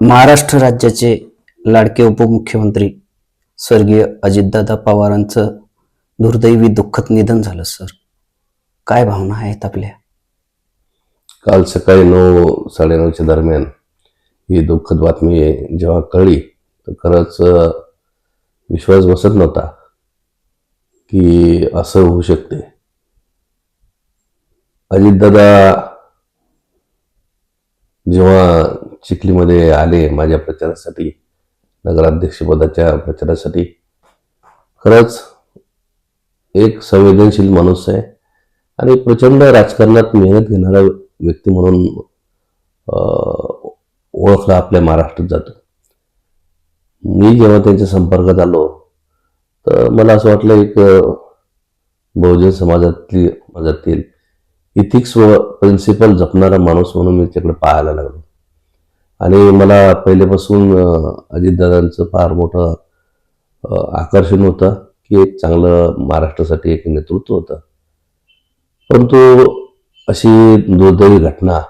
महाराष्ट्र राज्याचे लाडके उपमुख्यमंत्री स्वर्गीय अजितदादा पवारांचं दुर्दैवी दुःखद निधन झालं सर. काय भावना आहेत आपल्या? काल सकाळी 9-9:30च्या दरम्यान ही दुःखद बातमी जेव्हा कळली तर खरंच विश्वास बसत नव्हता की असं होऊ शकते. अजितदादा जेव्हा चिखलीमध्ये आले माझ्या प्रचारासाठी, नगराध्यक्षपदाच्या प्रचारासाठी, खरंच एक संवेदनशील माणूस आहे आणि प्रचंड राजकारणात मेहनत घेणारा व्यक्ती म्हणून ओळखला आपल्या महाराष्ट्रात जातो. मी जेव्हा त्यांच्या संपर्कात आलो तर मला असं वाटलं एक बहुजन समाजातील इथिक्स व प्रिन्सिपल जपणारा माणूस म्हणून मी त्याकडे पाहायला लागलो. आणि मला पहिल्यापासून अजितदादांचं फार मोठं आकर्षण होतं की एक चांगलं महाराष्ट्रासाठी एक नेतृत्व होतं. परंतु अशी दुर्दैवी घटना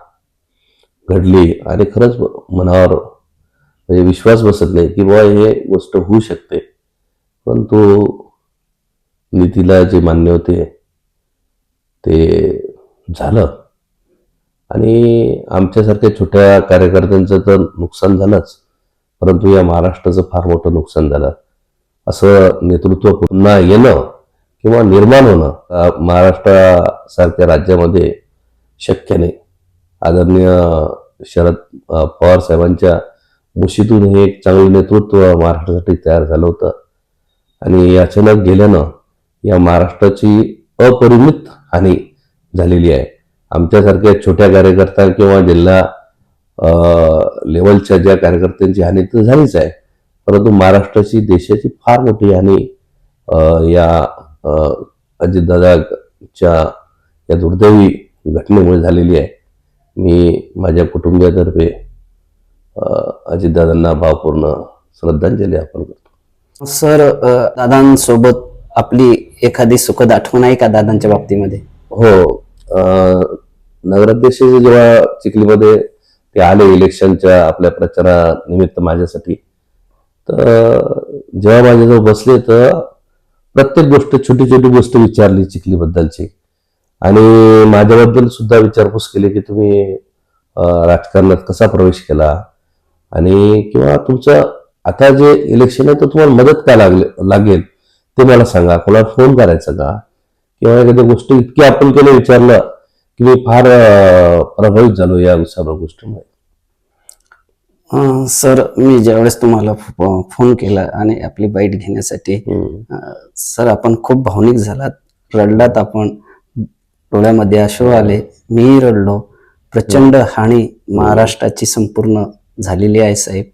घडली आणि खरंच मनावर म्हणजे विश्वास बसत नाही की बाबा हे गोष्ट होऊ शकते. परंतु नीतीला जे मान्य होते ते झालं आणि आमच्यासारख्या छोट्या कार्यकर्त्यांचं तर नुकसान झालंच, परंतु या महाराष्ट्राचं फार मोठं नुकसान झालं. असं नेतृत्व पुन्हा येणं किंवा निर्माण होणं महाराष्ट्रासारख्या राज्यामध्ये शक्य नाही. आदरणीय शरद पवार साहेबांच्या मुशीतून हे एक चांगलं नेतृत्व महाराष्ट्रासाठी तयार झालं होतं आणि अचानक गेल्यानं या महाराष्ट्राची अपरिमित हानी झालेली आहे. आमच्यासारख्या छोट्या कार्यकर्ता किंवा जिल्हा लेवलच्या ज्या कार्यकर्त्यांची हानी तर झालीच आहे, परंतु महाराष्ट्राची देशाची फार मोठी हानी या अजितदादाच्या या दुर्दैवी घटनेमुळे झालेली आहे. मी माझ्या कुटुंबियातर्फे अजितदादांना भावपूर्ण श्रद्धांजली अर्पण करतो. सर, दादांसोबत आपली एखादी सुखद आठवण आहे का दादांच्या बाबतीमध्ये? हो, नगराध्यक्ष जेव्हा चिखलीमध्ये ते आले इलेक्शनच्या आपल्या प्रचारानिमित्त माझ्यासाठी, तर जेव्हा माझ्याजवळ बसले तर प्रत्येक गोष्ट छोटी छोटी गोष्ट विचारली चिखलीबद्दलची आणि माझ्याबद्दल सुद्धा विचारपूस केली की तुम्ही राजकारणात कसा प्रवेश केला आणि किंवा तुमचं आता जे इलेक्शन आहे तर तुम्हाला मदत काय लागेल ते मला सांगा, कोणाला फोन करायचा का, किंवा एखाद्या गोष्टी इतकी आपण केलं विचारलं की मी फार प्रभावित झालो या सर्व गोष्टीमुळे. सर, मी ज्यावेळेस तुम्हाला फोन केला आणि आपली बाईट घेण्यासाठी, सर आपण खूप भावनिक झालात, रडलात, आपण डोळ्यामध्ये अश्रू आले, मीही रडलो. प्रचंड हानी महाराष्ट्राची संपूर्ण झालेली आहे साहेब.